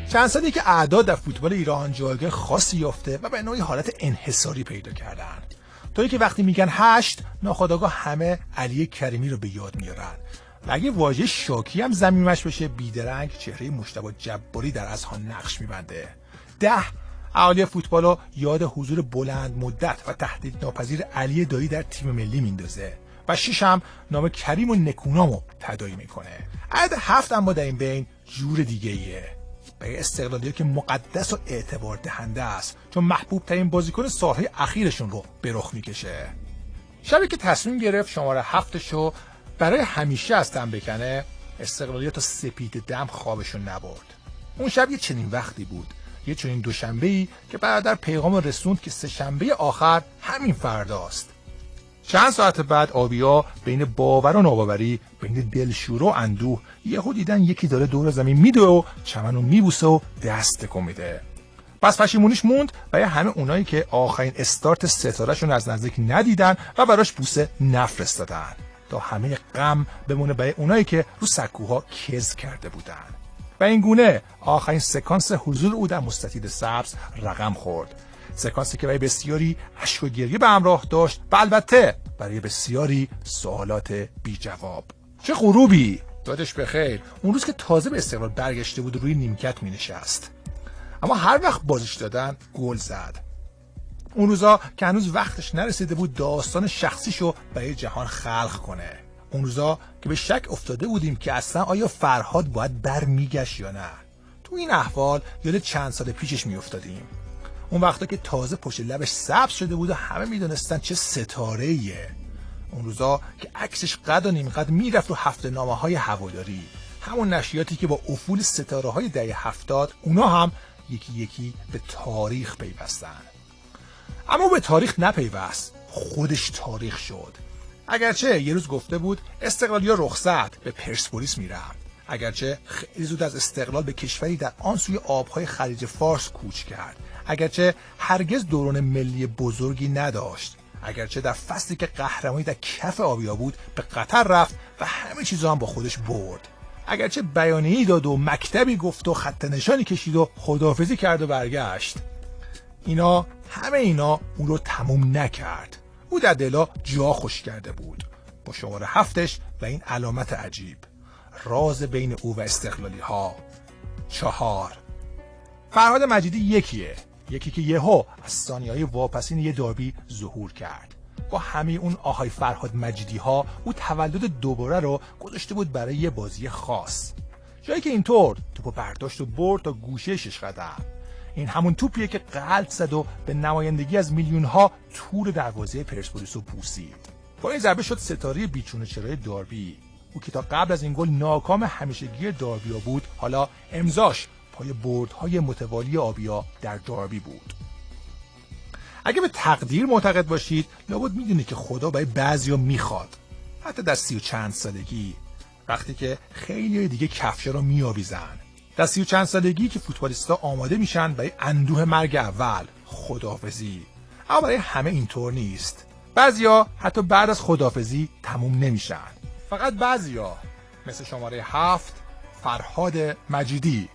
چند سالی که اعداد در فوتبال ایران جایگاه خاصی یافته و به نوعی حالت انحصاری پیدا کردن، طوری که وقتی میگن 8 ناخودآگاه همه علی کریمی رو به یاد میارن و اگه واژه شاکی هم زمینش بشه بیدرنگ چهره مجتبی جباری در اذهان نقش میبنده. 10 اهالی فوتبال رو یاد حضور بلند مدت و تهدید ناپذیر علی دایی در تیم ملی میندازه و 6 هم نام کریم و نکونامو تداعی میکنه. عدد 7 اما در این بین جور دیگه ایه، به استقلالیت که مقدس و اعتبار دهنده است چون محبوب ترین بازیکن سالهای اخیرشون رو به رخ میکشه. شبی که تصمیم گرفت شماره 7شو برای همیشه از تن بکنه، استقلالیت تا سپید دم خوابشون نبرد. اون شب یه چنین وقتی بود، یه چنین دوشنبه‌ای که برادر پیغام رسوند که سه شنبه آخر همین فرداست. چند ساعت بعد آبیا بین باور و ناباوری، بین دلشوره و اندوه، یهو دیدن یکی داره دور زمین میدوه و چمنو میبوسه و دست تکون میده. پس پشیمونیش موند برای همه اونایی که آخرین استارت ستارهشون از نزدیک ندیدن و براش بوسه نفرستادن، تا همه غم بمونه برای اونایی که رو سکوها کز کرده بودن. و این گونه آخرین سکانس حضور او در مستطیل سبز رقم خورد. سکانسی که برای بسیاری اشک و گریه به همراه داشت و البته برای بسیاری سوالات بی جواب. چه غروبی! دادش بخیر. اون روز که تازه به استقلال برگشته بود روی نیمکت می نشست. اما هر وقت بازیش دادن گل زد. اون روزا که هنوز وقتش نرسیده بود داستان شخصیشو برای جهان خلق کنه. اون روزا که به شک افتاده بودیم که اصلا آیا فرهاد باید برمیگشت یا نه. تو این احوال یاد چند سال پیشش می افتادیم. اون وقتا که تازه پشت لبش سبز شده بود و همه میدونستن چه ستاره‌ایه. اون روزا که عکسش قد و نیم قد میرفت رو هفته نامه‌های هواداری، همون نشریاتی که با افول ستاره‌های دهه 70 اونا هم یکی یکی به تاریخ پیوستن. اما به تاریخ نپیوست، خودش تاریخ شد. اگرچه یه روز گفته بود استقلالیا رخصت به پرسپولیس میرم، اگرچه خیلی زود از استقلال به کشوری در آن سوی آبهای خلیج فارس کوچ کرد، اگرچه هرگز دوران ملی بزرگی نداشت، اگرچه در فصلی که قهرمانی در کف آبیا بود به قطر رفت و همه چیزا هم با خودش برد، اگرچه بیانیه‌ای داد و مکتبی گفت و خط نشانی کشید و خداحافظی کرد و برگشت، همه اینا اون رو تموم نکرد. او در دلا جا خوش کرده بود با شماره 7 و این علامت عجیب، راز بین او و استقلالی ها 4. فرهاد مجیدی یکی که یهو از ثانیه‌های واپسین یه داربی ظهور کرد. با همه اون آهای فرهاد مجیدی ها او تولد دوباره رو گذاشته بود برای یه بازی خاص، جایی که اینطور توپو برداشت و برد تا گوشه 6 قدم. این همون توپیه که غلط زد و به نمایندگی از میلیون‌ها تور دروازه پرسپولیس رو بوسید. با این ضربه شد ستاره بیچون و چرای داربی. او که تا قبل از این گل ناکام همیشگی داربیا بود، حالا امضاش پای بردهای متوالی آبیا در داربی بود. اگه به تقدیر معتقد باشید، لابد میدونید که خدا برای بعضیا میخواد، حتی در 30 و چند سالگی، وقتی که خیلی دیگه کفشا رو میآویزن، در 30 و چند سالگی که فوتبالیستا آماده میشن برای اندوه مرگ اول، خداحافظی. اما برای همه اینطور نیست. بعضیا حتی بعد از خداحافظی تموم نمیشن. فقط بعضیا مثل شماره 7 فرهاد مجیدی